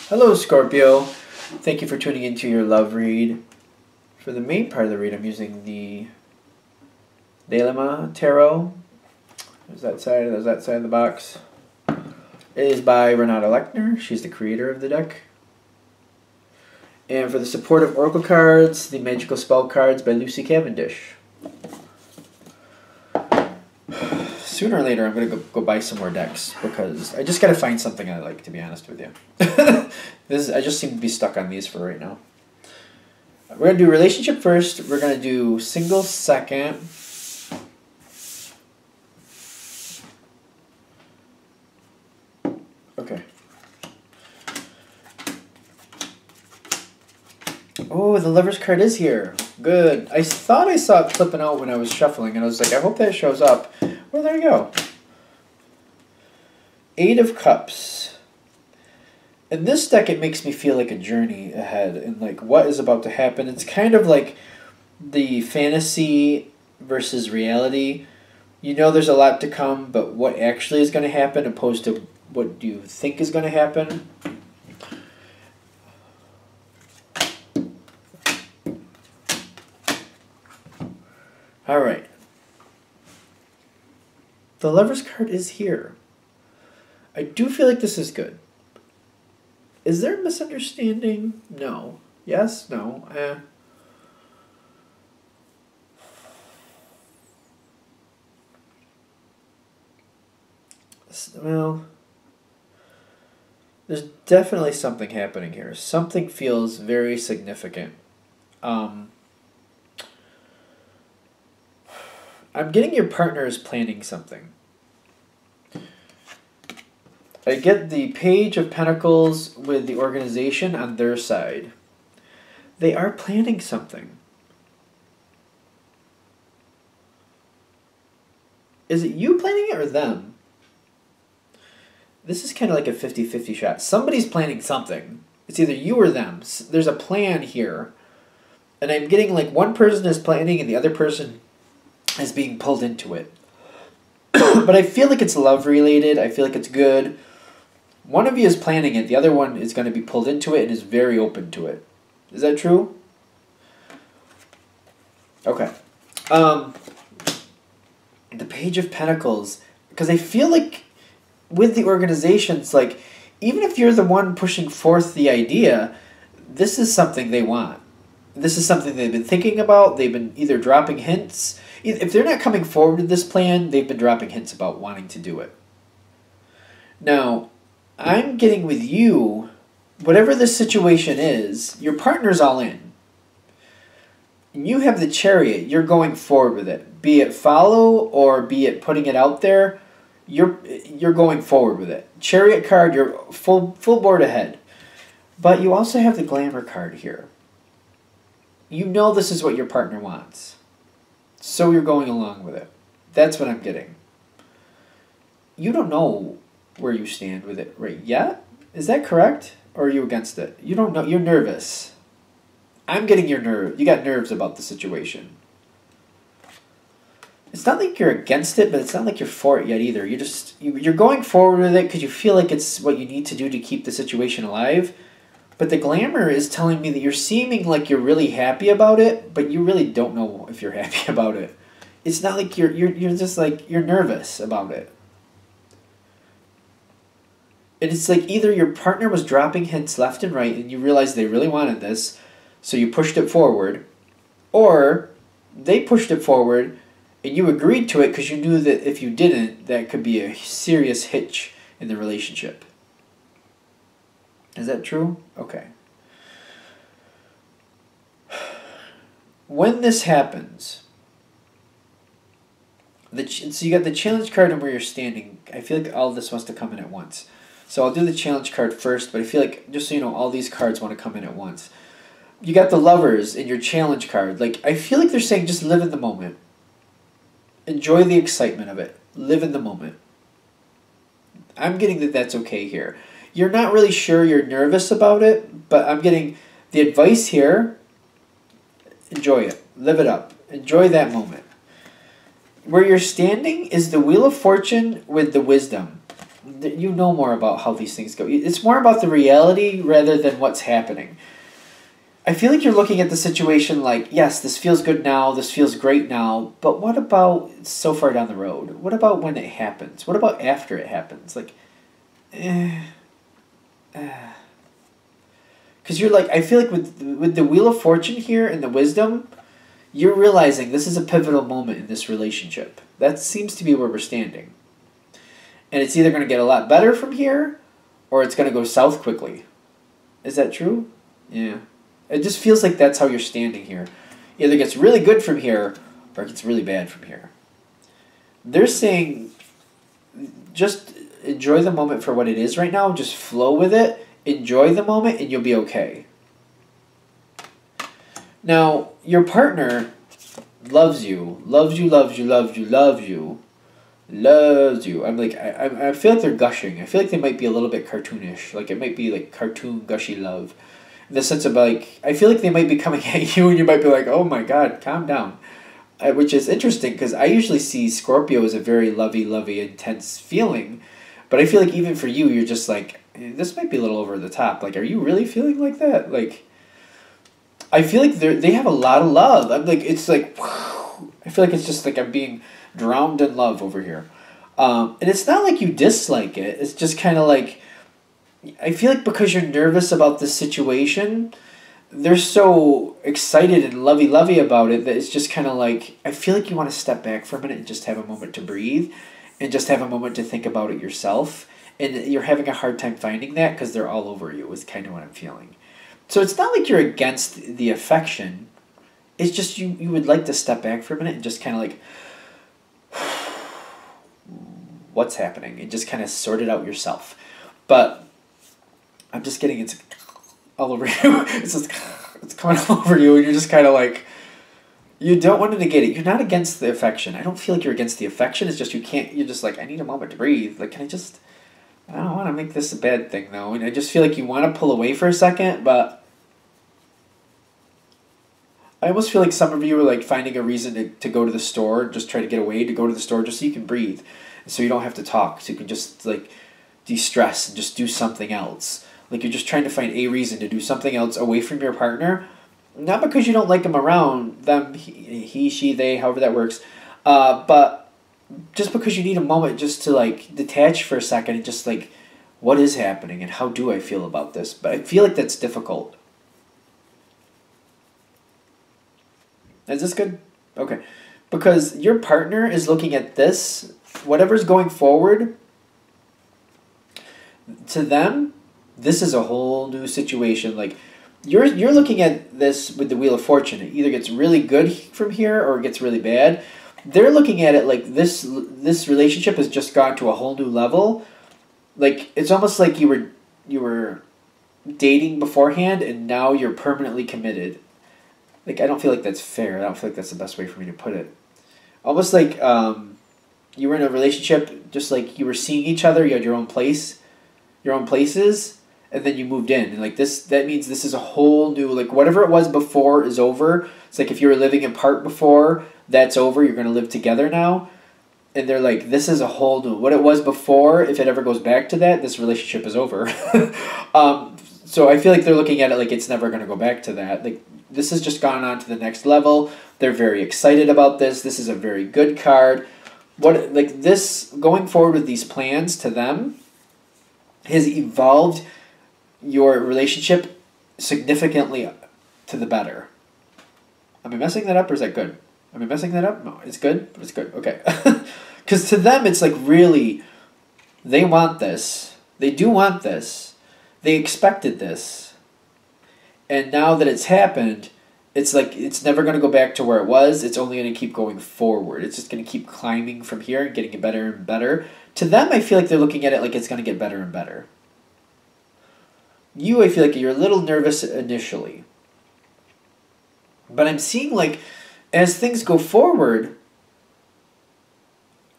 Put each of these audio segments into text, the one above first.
Hello, Scorpio. Thank you for tuning into your love read. For the main part of the read, I'm using the Delima Tarot. There's that side of the box. It is by Renata Lechner. She's the creator of the deck. And for the supportive oracle cards, the magical spell cards by Lucy Cavendish. Sooner or later, I'm going to go buy some more decks because I just got to find something I like, to be honest with you. I just seem to be stuck on these for right now. We're going to do relationship first. We're going to do single second. Okay. Oh, the Lover's card is here. Good. I thought I saw it flipping out when I was shuffling, and I was like, I hope that shows up. Well, there you go. Eight of Cups. In this deck, it makes me feel like a journey ahead and like what is about to happen. It's kind of like the fantasy versus reality. You know there's a lot to come, but what actually is going to happen opposed to what do you think is going to happen. All right. The Lover's card is here. I do feel like this is good. Is there a misunderstanding? No. Yes? No? Well, there's definitely something happening here. Something feels very significant. I'm getting your partner is planning something. I get the Page of Pentacles with the organization on their side. They are planning something. Is it you planning it or them? This is kind of like a 50-50 shot. Somebody's planning something. It's either you or them. There's a plan here. And I'm getting like one person is planning and the other person is being pulled into it. But I feel like it's love related. I feel like it's good. One of you is planning it. The other one is going to be pulled into it and is very open to it. Is that true? Okay. The Page of Pentacles. Because I feel like with the organizations, like, even if you're the one pushing forth the idea, this is something they want. This is something they've been thinking about. They've been either dropping hints. If they're not coming forward with this plan, they've been dropping hints about wanting to do it. Now, I'm getting with you, whatever this situation is, your partner's all in. You have the Chariot. You're going forward with it. Be it follow or be it putting it out there, you're going forward with it. Chariot card, you're full board ahead. But you also have the Glamour card here. You know this is what your partner wants. So you're going along with it. That's what I'm getting. You don't know where you stand with it right yet. Is that correct? Or are you against it? You don't know. You're nervous. I'm getting your nerve. You got nerves about the situation. It's not like you're against it, but it's not like you're for it yet either. You're going forward with it because you feel like it's what you need to do to keep the situation alive. But the Glamour is telling me that you're seeming like you're really happy about it, but you really don't know if you're happy about it. It's not like you're just like you're nervous about it. And it's like either your partner was dropping hints left and right and you realized they really wanted this, so you pushed it forward, or they pushed it forward and you agreed to it because you knew that if you didn't, that could be a serious hitch in the relationship. Is that true? Okay. When this happens, so you got the challenge card and where you're standing. I feel like all of this wants to come in at once. So I'll do the challenge card first, but I feel like, just so you know, all these cards want to come in at once. You got the Lovers in your challenge card. Like, I feel like they're saying just live in the moment. Enjoy the excitement of it. Live in the moment. I'm getting that that's okay here. You're not really sure, you're nervous about it, but I'm getting the advice here. Enjoy it. Live it up. Enjoy that moment. Where you're standing is the Wheel of Fortune with the Wisdom. You know more about how these things go. It's more about the reality rather than what's happening. I feel like you're looking at the situation like, yes, this feels good now, this feels great now, but what about so far down the road? What about when it happens? What about after it happens? Like, because you're like, I feel like with the Wheel of Fortune here and the wisdom, you're realizing this is a pivotal moment in this relationship. That seems to be where we're standing. And it's either going to get a lot better from here, or it's going to go south quickly. Is that true? Yeah. It just feels like that's how you're standing here. Either it gets really good from here, or it gets really bad from here. They're saying, just enjoy the moment for what it is right now. Just flow with it. Enjoy the moment, and you'll be okay. Now, your partner loves you. Loves you, loves you, loves you, loves you. Loves you. I'm like, I feel like they're gushing. I feel like they might be a little bit cartoonish. Like, it might be like cartoon gushy love. In the sense of like, I feel like they might be coming at you and you might be like, oh my God, calm down. Which is interesting because I usually see Scorpio as a very lovey, intense feeling. But I feel like even for you, you're just like, this might be a little over the top. Like, are you really feeling like that? Like, I feel like they have a lot of love. I'm like, it's like, whew. I feel like it's just like I'm being drowned in love over here. And it's not like you dislike it. It's just kind of like, I feel like because you're nervous about this situation, they're so excited and lovey about it that it's just kind of like, I feel like you want to step back for a minute and just have a moment to breathe and just have a moment to think about it yourself. And you're having a hard time finding that because they're all over you is kind of what I'm feeling. So it's not like you're against the affection. It's just you would like to step back for a minute and just kind of like, what's happening? And just kind of sort it out yourself. But I'm just getting it's all over you. It's just, it's coming all over you, and you're just kind of like, you don't want to negate it. You're not against the affection. I don't feel like you're against the affection. It's just you can't. You're just like, I need a moment to breathe. Like, can I just? I don't want to make this a bad thing though, and I just feel like you want to pull away for a second, but I almost feel like some of you are like finding a reason to go to the store, just try to get away to go to the store, just so you can breathe, so you don't have to talk, so you can just like de-stress and just do something else. Like you're just trying to find a reason to do something else away from your partner, not because you don't like them around them, he, she, they, however that works, but just because you need a moment just to like detach for a second and just like, what is happening and how do I feel about this? But I feel like that's difficult. Is this good? Okay. Because your partner is looking at this, whatever's going forward, to them, this is a whole new situation. Like, you're looking at this with the Wheel of Fortune. It either gets really good from here or it gets really bad. They're looking at it like this relationship has just gone to a whole new level. Like, it's almost like you were dating beforehand and now you're permanently committed. Like, I don't feel like that's fair. I don't feel like that's the best way for me to put it. Almost like you were in a relationship, just like you were seeing each other, you had your own place, your own places, and then you moved in. And like this, that means this is a whole new, like whatever it was before is over. It's like if you were living apart before, that's over. You're going to live together now. And they're like, this is a whole new, what it was before, if it ever goes back to that, this relationship is over. So I feel like they're looking at it like it's never going to go back to that. Like, this has just gone on to the next level. They're very excited about this. This is a very good card. What, like, this, going forward with these plans to them, has evolved your relationship significantly to the better. Am I messing that up or is that good? Am I messing that up? No, it's good? It's good. Okay. Because to them, it's like really, they want this. They do want this. They expected this. And now that it's happened, it's like it's never going to go back to where it was. It's only going to keep going forward. It's just going to keep climbing from here and getting better and better. To them, I feel like they're looking at it like it's going to get better and better. You, I feel like you're a little nervous initially. But I'm seeing like, as things go forward,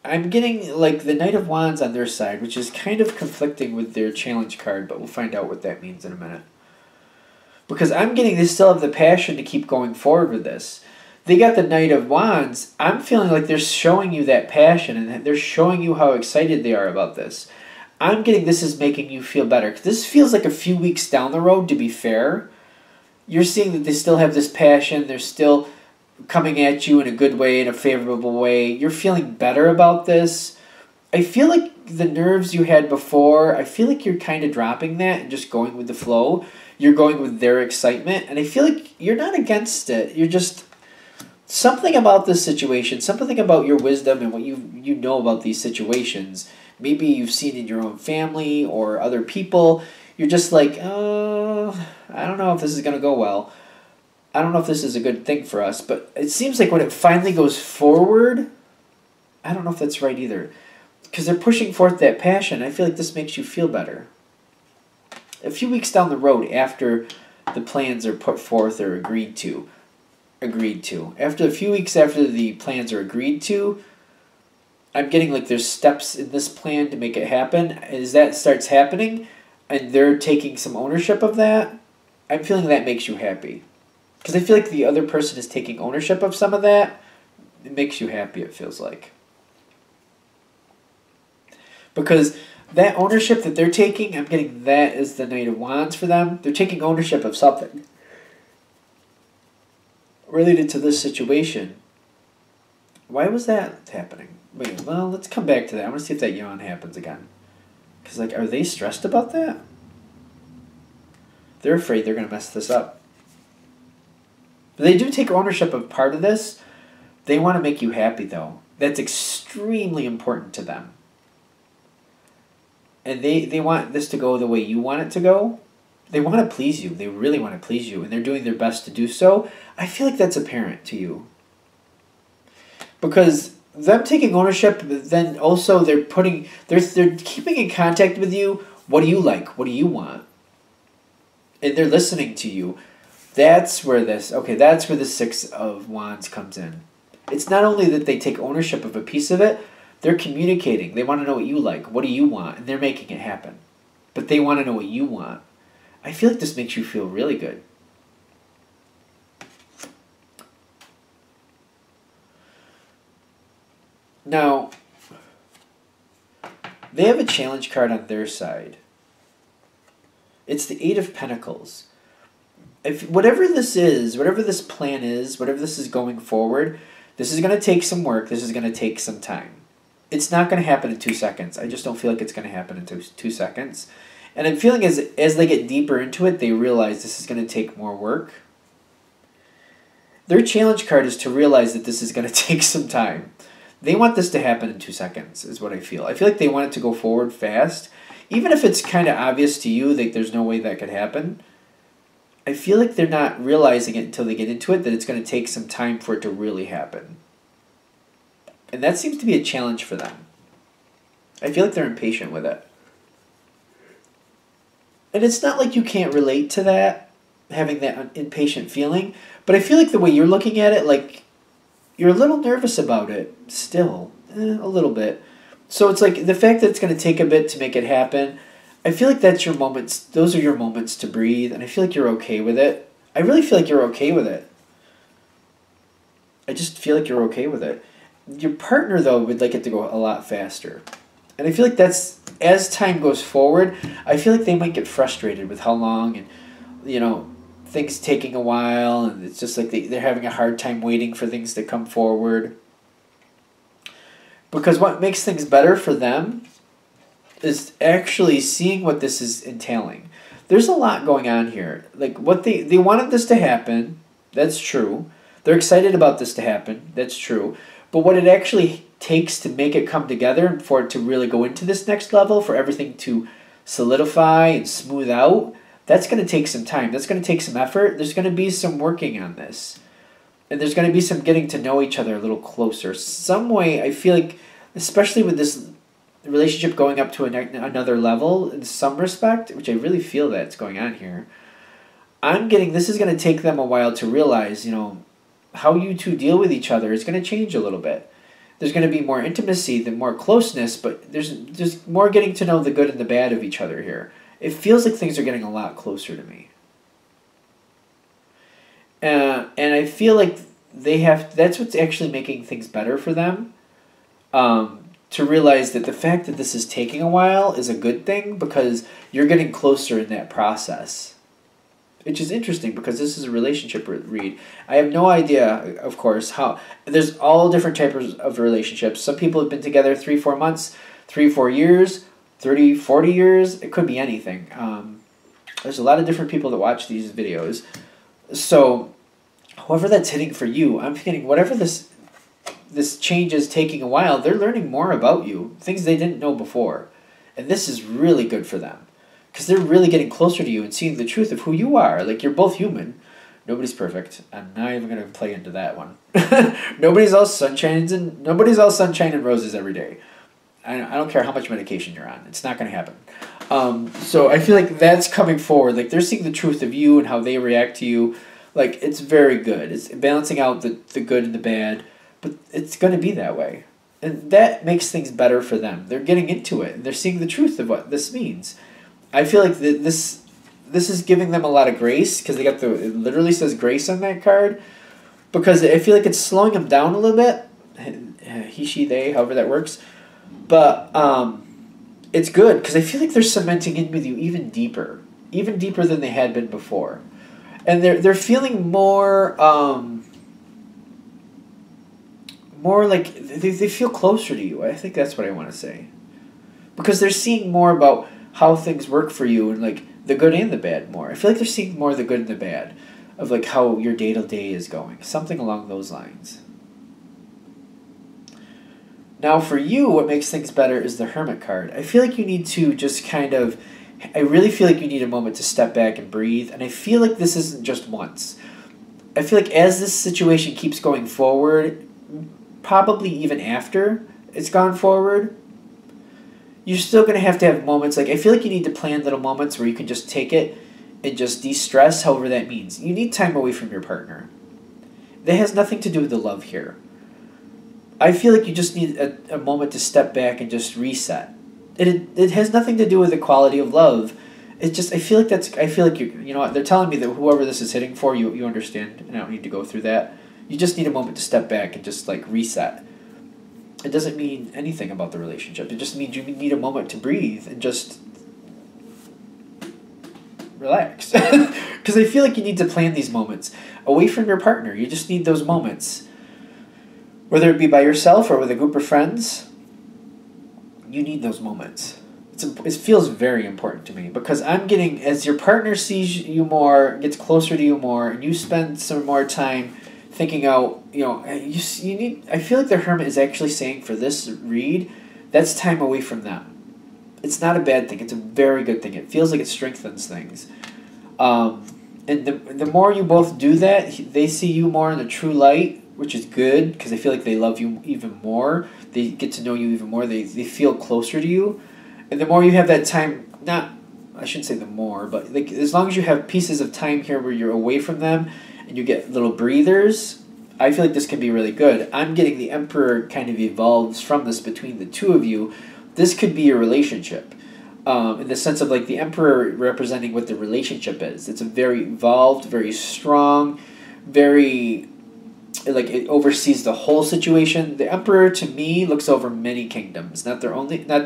I'm getting like the Knight of Wands on their side, which is kind of conflicting with their challenge card, but we'll find out what that means in a minute. Because I'm getting they still have the passion to keep going forward with this. They got the Knight of Wands. I'm feeling like they're showing you that passion and they're showing you how excited they are about this. I'm getting this is making you feel better. 'Cause this feels like a few weeks down the road, to be fair. You're seeing that they still have this passion. They're still coming at you in a good way, in a favorable way. You're feeling better about this. I feel like the nerves you had before, I feel like you're kind of dropping that and just going with the flow. You're going with their excitement. And I feel like you're not against it. You're just something about this situation, something about your wisdom and what you know about these situations. Maybe you've seen in your own family or other people. You're just like, oh, I don't know if this is going to go well. I don't know if this is a good thing for us. But it seems like when it finally goes forward, I don't know if that's right either. Because they're pushing forth that passion. I feel like this makes you feel better. A few weeks down the road after the plans are put forth or agreed to. After a few weeks after the plans are agreed to, I'm getting like there's steps in this plan to make it happen. As that starts happening and they're taking some ownership of that, I'm feeling that makes you happy. Because I feel like the other person is taking ownership of some of that. It makes you happy, it feels like. Because that ownership that they're taking, I'm getting that is the Knight of Wands for them. They're taking ownership of something related to this situation. Why was that happening? Wait, well, let's come back to that. I want to see if that yawn happens again. Because, like, are they stressed about that? They're afraid they're going to mess this up. But they do take ownership of part of this. They want to make you happy, though. That's extremely important to them. And they want this to go the way you want it to go. They want to please you. They really want to please you. And they're doing their best to do so. I feel like that's apparent to you. Because them taking ownership, then also they're keeping in contact with you. What do you like? What do you want? And they're listening to you. That's where the Six of Wands comes in. It's not only that they take ownership of a piece of it, they're communicating. They want to know what you like. What do you want? And they're making it happen. But they want to know what you want. I feel like this makes you feel really good. Now, they have a challenge card on their side. It's the Eight of Pentacles. If whatever this plan is, whatever this is going forward, this is going to take some work. This is going to take some time. It's not going to happen in 2 seconds. I just don't feel like it's going to happen in 2 seconds. And I'm feeling as they get deeper into it, they realize this is going to take more work. Their challenge card is to realize that this is going to take some time. They want this to happen in 2 seconds, is what I feel. I feel like they want it to go forward fast. Even if it's kind of obvious to you that there's no way that could happen, I feel like they're not realizing it until they get into it, that it's going to take some time for it to really happen. And that seems to be a challenge for them. I feel like they're impatient with it. And it's not like you can't relate to that, having that impatient feeling, but I feel like the way you're looking at it, like, you're a little nervous about it still, a little bit. So it's like the fact that it's going to take a bit to make it happen, I feel like that's your moments, those are your moments to breathe, and I feel like you're okay with it. I really feel like you're okay with it. I just feel like you're okay with it. Your partner, though, would like it to go a lot faster. And I feel like that's, as time goes forward, I feel like they might get frustrated with how long and, things taking a while, and it's just like they're having a hard time waiting for things to come forward. Because what makes things better for them is actually seeing what this is entailing. There's a lot going on here. Like, what they wanted this to happen, that's true. They're excited about this to happen, that's true. But what it actually takes to make it come together and for it to really go into this next level, for everything to solidify and smooth out, that's going to take some time. That's going to take some effort. There's going to be some working on this. And there's going to be some getting to know each other a little closer. Some way, I feel like, especially with this relationship going up to another level in some respect, which I really feel that's going on here, I'm getting this is going to take them a while to realize, how you two deal with each other is going to change a little bit. There's going to be more intimacy, more closeness, but there's more getting to know the good and the bad of each other here. It feels like things are getting a lot closer to me. And I feel like that's what's actually making things better for them. to realize that the fact that this is taking a while is a good thing because you're getting closer in that process. Which is interesting because this is a relationship read. I have no idea, of course, how... There's all different types of relationships. Some people have been together 3-4 months, 3-4 years, 30-40 years. It could be anything. There's a lot of different people that watch these videos. So, however that's hitting for you, I'm thinking whatever this change is taking a while, they're learning more about you. Things they didn't know before. And this is really good for them. Because they're really getting closer to you and seeing the truth of who you are. Like, you're both human. Nobody's perfect. I'm not even going to play into that one. Nobody's all sunshine and roses every day. I don't care how much medication you're on. It's not going to happen. So I feel like that's coming forward. Like, they're seeing the truth of you and how they react to you. Like, it's very good. It's balancing out the good and the bad. But it's going to be that way. And that makes things better for them. They're getting into it. And they're seeing the truth of what this means. I feel like this is giving them a lot of grace because it literally says grace on that card, because I feel like it's slowing them down a little bit. He, she, they, however that works. But it's good because I feel like they're cementing in with you even deeper than they had been before. And they're feeling more like they feel closer to you. I think that's what I want to say. Because they're seeing more about how things work for you and like the good and the bad more. I feel like they're seeing more of the good and the bad of like how your day-to-day is going. Something along those lines. Now for you, what makes things better is the Hermit card. I feel like you need to just I really feel like you need a moment to step back and breathe. And I feel like this isn't just once. I feel like as this situation keeps going forward, probably even after it's gone forward, you're still going to have moments. Like, I feel like you need to plan little moments where you can just take it and just de-stress, however that means. You need time away from your partner. That has nothing to do with the love here. I feel like you just need a moment to step back and just reset. It has nothing to do with the quality of love. It's just, I feel like you know what, they're telling me that whoever this is hitting for, you understand, and I don't need to go through that. You just need a moment to step back and just, like, reset. It doesn't mean anything about the relationship. It just means you need a moment to breathe and just relax. Because I feel like you need to plan these moments away from your partner. You just need those moments. Whether it be by yourself or with a group of friends, you need those moments. It feels very important to me because I'm getting, as your partner sees you more, gets closer to you more, and you spend some more time thinking out, you need. I feel like the Hermit is actually saying for this read, that's time away from them. It's not a bad thing. It's a very good thing. It feels like it strengthens things. And the more you both do that, they see you more in the true light, which is good because I feel like they love you even more. They get to know you even more. They feel closer to you. And the more you have that time, I shouldn't say the more, but like, as long as you have pieces of time here where you're away from them, and you get little breathers, I feel like this can be really good. I'm getting the Emperor kind of evolves from this between the two of you. This could be a relationship. In the sense of like the Emperor representing what the relationship is. It's a very evolved, very strong, very, like, it oversees the whole situation. The Emperor, to me, looks over many kingdoms. Not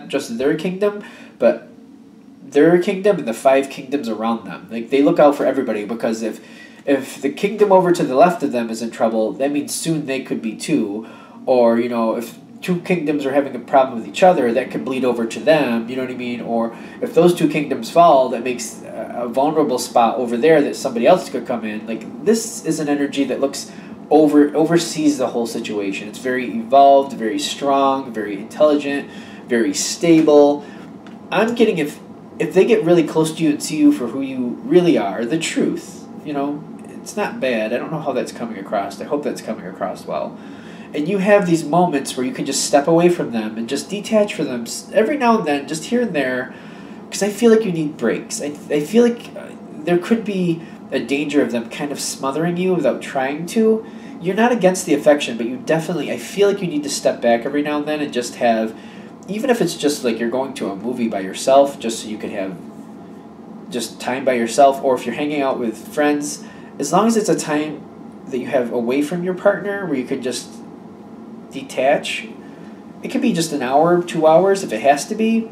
just their kingdom, but their kingdom and the 5 kingdoms around them. Like, they look out for everybody because if the kingdom over to the left of them is in trouble, that means soon they could be too. Or, if 2 kingdoms are having a problem with each other, that could bleed over to them, you know what I mean? Or if those 2 kingdoms fall, that makes a vulnerable spot over there that somebody else could come in. Like, this is an energy that oversees the whole situation. It's very evolved, very strong, very intelligent, very stable. I'm getting, if they get really close to you and see you for who you really are, the truth, it's not bad. I don't know how that's coming across. I hope that's coming across well. And you have these moments where you can just step away from them and just detach from them every now and then, just here and there, because I feel like you need breaks. I feel like there could be a danger of them kind of smothering you without trying to. You're not against the affection, but I feel like you need to step back every now and then and just have, even if it's just like you're going to a movie by yourself, just so you could have just time by yourself, or if you're hanging out with friends, as long as it's a time that you have away from your partner where you could just detach It could be just an hour, 2 hours if it has to be.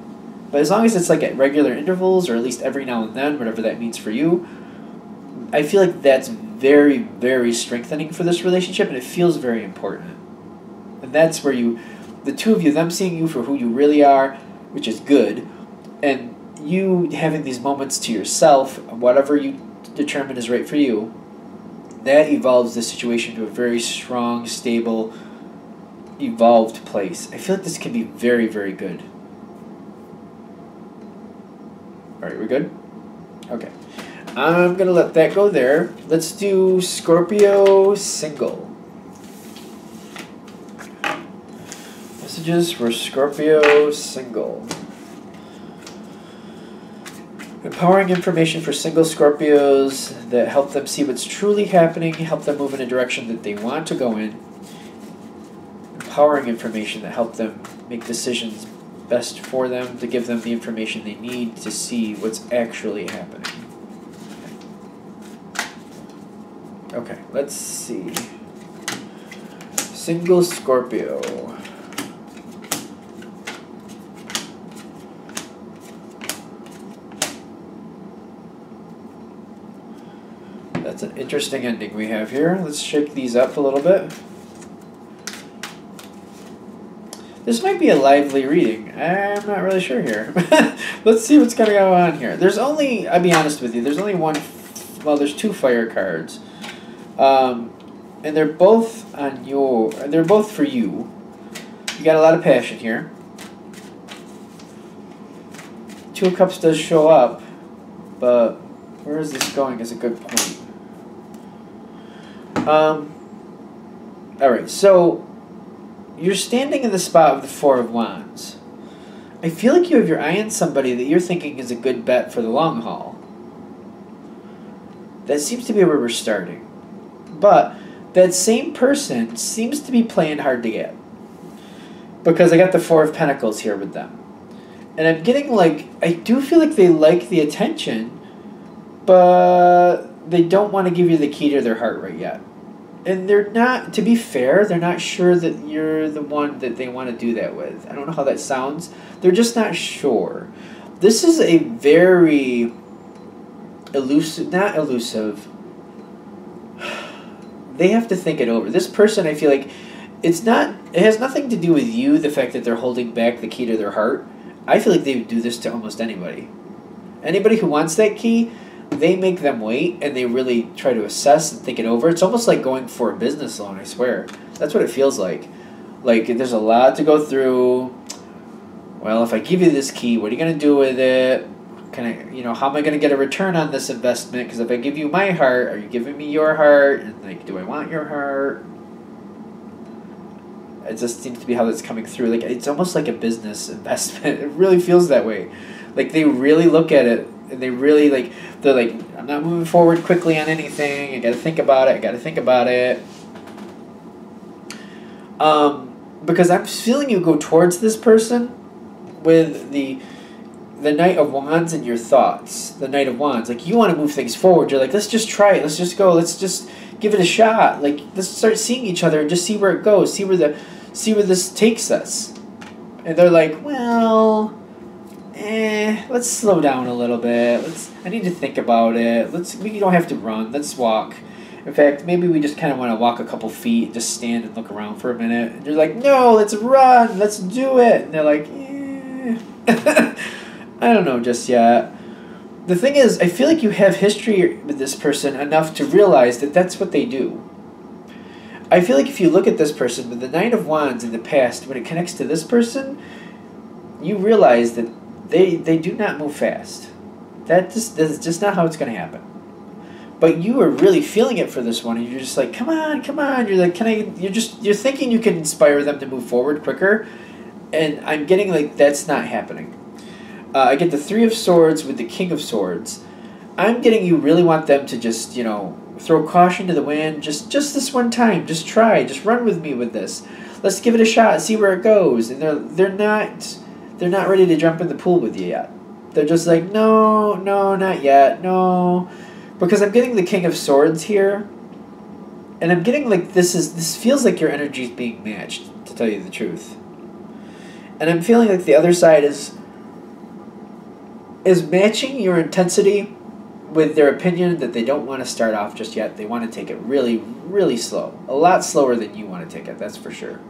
But as long as it's like at regular intervals, or at least every now and then, whatever that means for you, I feel like that's very, very strengthening for this relationship, and it feels very important. And that's where the two of you, them seeing you for who you really are, which is good, and you having these moments to yourself, whatever you determine is right for you, that evolves the situation to a very strong, stable, evolved place. I feel like this can be very, very good. Alright, we're good? Okay. I'm going to let that go there. Let's do Scorpio single. Messages for Scorpio single. Empowering information for single Scorpios that help them see what's truly happening, help them move in a direction that they want to go in. Empowering information that help them make decisions best for them, to give them the information they need to see what's actually happening. Okay, let's see. Single Scorpio. That's an interesting ending we have here. Let's shake these up a little bit. This might be a lively reading. I'm not really sure here. Let's see what's going to go on here. There's only, I'll be honest with you, there's only one, well, there's two fire cards. And they're both on they're both for you. You got a lot of passion here. Two of Cups does show up, but where is this going is a good point. Alright, so you're standing in the spot of the Four of Wands. I feel like you have your eye on somebody that you're thinking is a good bet for the long haul. That seems to be where we're starting. But that same person seems to be playing hard to get. Because I got the Four of Pentacles here with them. And I'm getting like, I do feel like they like the attention, but they don't want to give you the key to their heart right yet. And they're not, to be fair, they're not sure that you're the one that they want to do that with. I don't know how that sounds. They're just not sure. This is a very elusive, not elusive. They have to think it over. This person, I feel like, it has nothing to do with you, the fact that they're holding back the key to their heart. I feel like they would do this to almost anybody. Anybody who wants that key, they make them wait, and they really try to assess and think it over. It's almost like going for a business loan, I swear. That's what it feels like. Like, there's a lot to go through. Well, if I give you this key, what are you going to do with it? How am I going to get a return on this investment? Because if I give you my heart, are you giving me your heart? And, like, do I want your heart? It just seems to be how that's coming through. Like, it's almost like a business investment. It really feels that way. Like, they really look at it, and they really, like, they're like, I'm not moving forward quickly on anything. I got to think about it. Because I'm feeling you go towards this person with the Knight of Wands in your thoughts. The Knight of Wands. Like, you want to move things forward. You're like, let's just try it. Let's just go. Let's just give it a shot. Like, let's start seeing each other and just see where it goes. See where this takes us. And they're like, well, let's slow down a little bit. I need to think about it. We don't have to run. Let's walk. In fact, maybe we just kind of want to walk a couple feet, just stand and look around for a minute. And you're like, no, let's run. Let's do it. And they're like, I don't know just yet. The thing is, I feel like you have history with this person enough to realize that that's what they do. I feel like if you look at this person with the Knight of Wands in the past, when it connects to this person, you realize that they do not move fast. That's just not how it's going to happen. But you are really feeling it for this one, and you're just like, come on. You're like, you're thinking you can inspire them to move forward quicker, and I'm getting like that's not happening. I get the Three of Swords with the King of Swords. I'm getting you really want them to just, throw caution to the wind. Just this one time. Just try. Just run with me with this. Let's give it a shot. See where it goes. And they're not ready to jump in the pool with you yet. They're just like, no, not yet. No. Because I'm getting the King of Swords here. And I'm getting like this feels like your energy is being matched, to tell you the truth. And I'm feeling like the other side is matching your intensity with their opinion that they don't want to start off just yet. They want to take it really, really slow. A lot slower than you want to take it, that's for sure.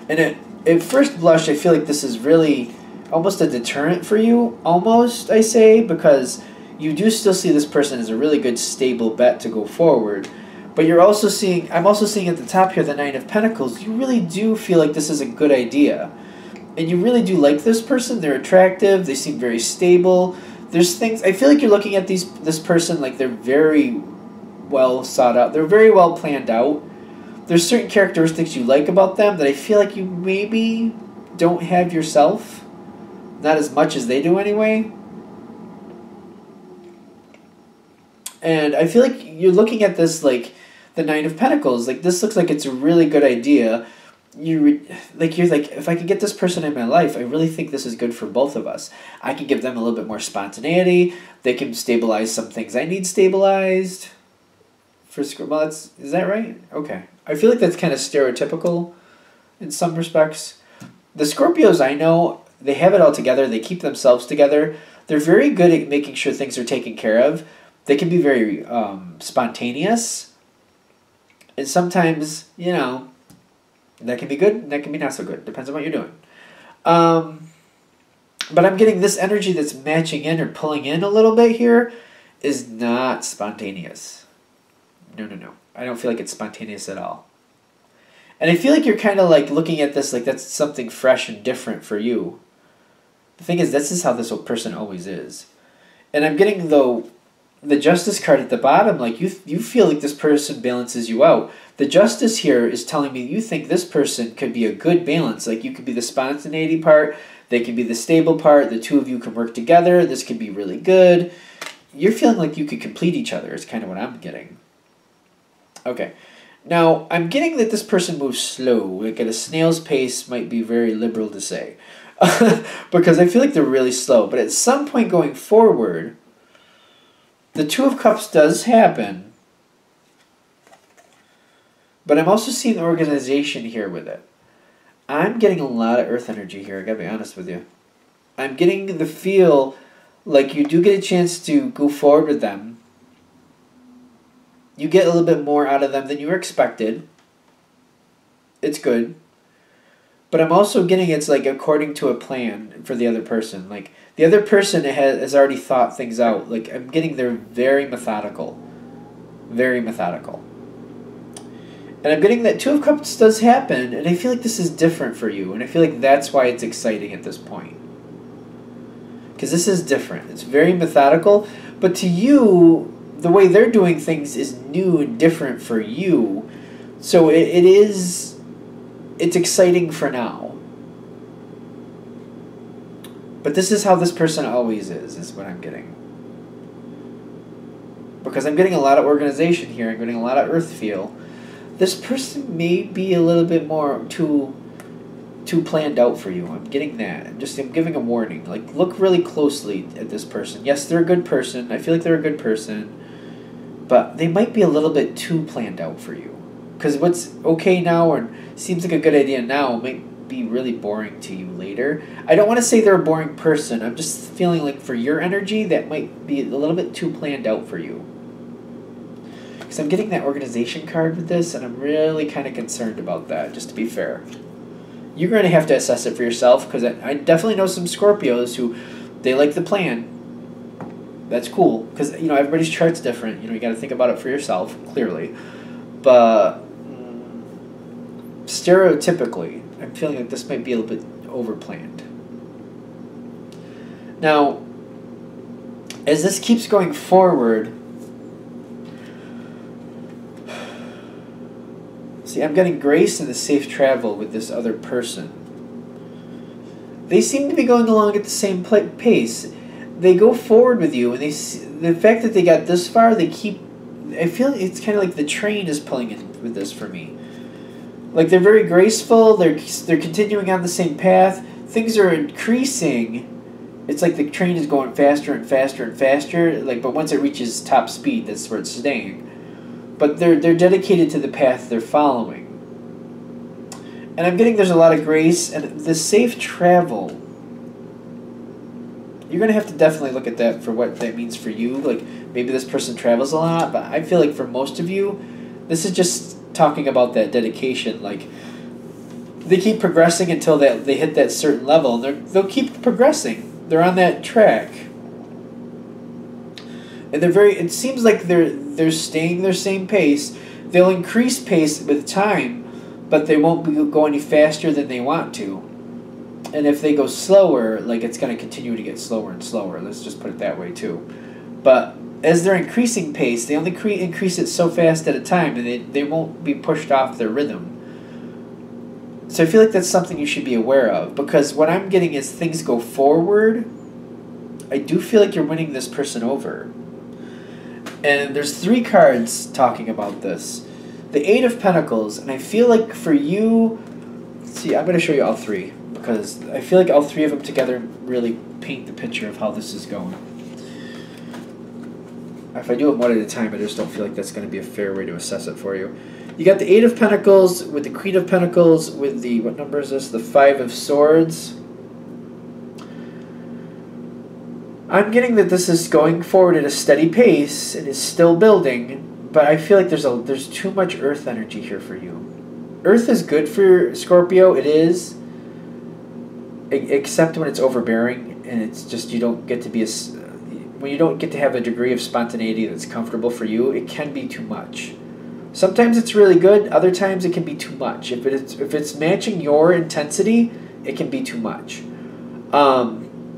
And at first blush, I feel like this is really almost a deterrent for you, almost, I say, because you do still see this person as a really good, stable bet to go forward. But you're also seeing, I'm also seeing at the top here, the Nine of Pentacles, you really do feel like this is a good idea. And you really do like this person. They're attractive. They seem very stable. There's things, I feel like you're looking at this person like they're very well sought out. They're very well planned out. There's certain characteristics you like about them that I feel like you maybe don't have yourself. Not as much as they do anyway. And I feel like you're looking at this like the Nine of Pentacles. Like, this looks like it's a really good idea. You're like, if I could get this person in my life, I really think this is good for both of us. I can give them a little bit more spontaneity. They can stabilize some things I need stabilized. Well, is that right? Okay. I feel like that's kind of stereotypical in some respects. The Scorpios I know, they have it all together. They keep themselves together. They're very good at making sure things are taken care of. They can be very spontaneous. And sometimes, you know, that can be good and that can be not so good. Depends on what you're doing. But I'm getting this energy that's matching in or pulling in a little bit here is not spontaneous. No, no, no. I don't feel like it's spontaneous at all. And I feel like you're kind of like looking at this like that's something fresh and different for you. The thing is, this is how this person always is. And I'm getting, though, the Justice card at the bottom, like you feel like this person balances you out. The Justice here is telling me you think this person could be a good balance. Like, you could be the spontaneity part, they could be the stable part, the two of you can work together, this could be really good. You're feeling like you could complete each other is kind of what I'm getting. Okay. Now, I'm getting that this person moves slow, like at a snail's pace might be very liberal to say. Because I feel like they're really slow. But at some point going forward, the Two of Cups does happen. But I'm also seeing organization here with it. I'm getting a lot of earth energy here, I gotta be honest with you. I'm getting the feel like you do get a chance to go forward with them. You get a little bit more out of them than you were expected. It's good. But I'm also getting it's like according to a plan for the other person. Like, the other person has already thought things out. Like, I'm getting they're very methodical. Very methodical. And I'm getting that Two of Cups does happen, and I feel like this is different for you. And I feel like that's why it's exciting at this point. Because this is different. It's very methodical. But to you, the way they're doing things is new and different for you. So it's exciting for now. But this is how this person always is what I'm getting. Because I'm getting a lot of organization here. I'm getting a lot of earth feel. This person may be a little bit more too planned out for you. I'm getting that. I'm giving a warning. Like, look really closely at this person. Yes, they're a good person. I feel like they're a good person. But they might be a little bit too planned out for you. Because what's okay now or seems like a good idea now might be really boring to you later. I don't want to say they're a boring person. I'm just feeling like for your energy, that might be a little bit too planned out for you. Because I'm getting that organization card with this, and I'm really kind of concerned about that, just to be fair. You're going to have to assess it for yourself, because I definitely know some Scorpios who, they like the plan. That's cool, because, you know, everybody's chart's different. You know, you got to think about it for yourself, clearly. But stereotypically, I'm feeling like this might be a little bit overplanned. Now, as this keeps going forward, see, I'm getting grace and the safe travel with this other person. They seem to be going along at the same pace. They go forward with you, and the fact that they got this far, they keep. I feel it's kind of like the train is pulling in with this for me. Like, they're very graceful. They're continuing on the same path. Things are increasing. It's like the train is going faster and faster and faster. Like, but once it reaches top speed, that's where it's staying. But they're dedicated to the path they're following. And I'm getting there's a lot of grace and the safe travel. You're going to have to definitely look at that for what that means for you. Like, maybe this person travels a lot, but I feel like for most of you, this is just talking about that dedication. Like, they keep progressing until they hit that certain level, and they'll keep progressing. They're on that track. And it seems like they're staying their same pace. They'll increase pace with time, but they won't go any faster than they want to. And if they go slower, like, it's going to continue to get slower and slower. Let's just put it that way, too. But as they're increasing pace, they only increase it so fast at a time, and they won't be pushed off their rhythm. So I feel like that's something you should be aware of. Because what I'm getting is things go forward. I do feel like you're winning this person over. And there's 3 cards talking about this. The 8 of Pentacles, and I feel like for you... See, I'm going to show you all 3. Because I feel like all 3 of them together really paint the picture of how this is going. If I do it one at a time, I just don't feel like that's going to be a fair way to assess it for you. You got the 8 of Pentacles with the Queen of Pentacles with the... What number is this? The 5 of Swords. I'm getting that this is going forward at a steady pace. It is still building. But I feel like there's too much Earth energy here for you. Earth is good for Scorpio. It is. Except when it's overbearing, and it's just you don't get to be when you don't get to have a degree of spontaneity that's comfortable for you, it can be too much. Sometimes it's really good, other times it can be too much. If it's matching your intensity, it can be too much.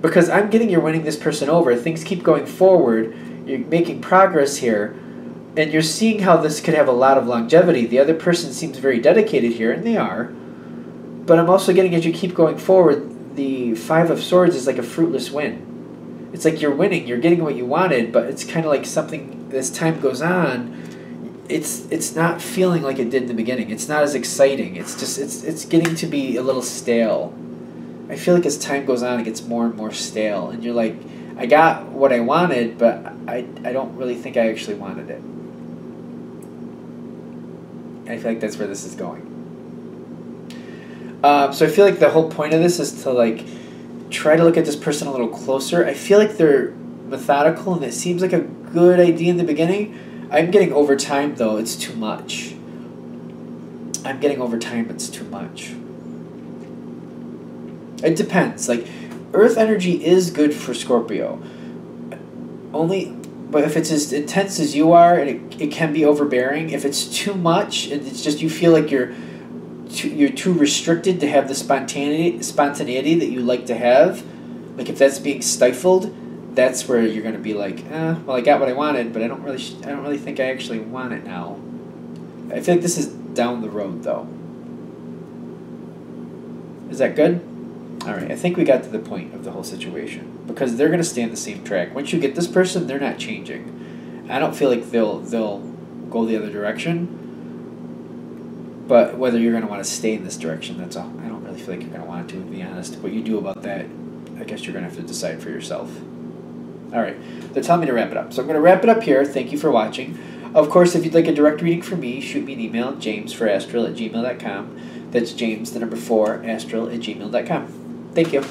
Because I'm getting you're winning this person over. Things keep going forward. You're making progress here, and you're seeing how this could have a lot of longevity. The other person seems very dedicated here, and they are. But I'm also getting as you keep going forward, the 5 of Swords is like a fruitless win. It's like you're winning, you're getting what you wanted, but it's kind of like something, as time goes on, it's not feeling like it did in the beginning. It's not as exciting. It's just, it's getting to be a little stale. I feel like as time goes on, it gets more and more stale. And you're like, I got what I wanted, but I don't really think I actually wanted it. And I feel like that's where this is going. So I feel like the whole point of this is to, like, try to look at this person a little closer. I feel like they're methodical, and it seems like a good idea in the beginning. I'm getting over time, though. It's too much. I'm getting over time. It's too much. It depends. Like, Earth energy is good for Scorpio. But if it's as intense as you are, and it can be overbearing. If it's too much, and it's just you feel like you're too restricted to have the spontaneity that you like to have. Like, if that's being stifled, that's where you're going to be like, well, I got what I wanted, but I don't really think I actually want it now. I feel like this is down the road, though. Is that good? All right, I think we got to the point of the whole situation, because they're going to stay on the same track. Once you get this person, they're not changing. I don't feel like they'll go the other direction. But whether you're going to want to stay in this direction, that's all. I don't really feel like you're going to want to be honest. What you do about that, I guess you're going to have to decide for yourself. All right. They're telling me to wrap it up. So I'm going to wrap it up here. Thank you for watching. Of course, if you'd like a direct reading from me, shoot me an email, jamesforastral@gmail.com. That's James, the number 4, astral@gmail.com. Thank you.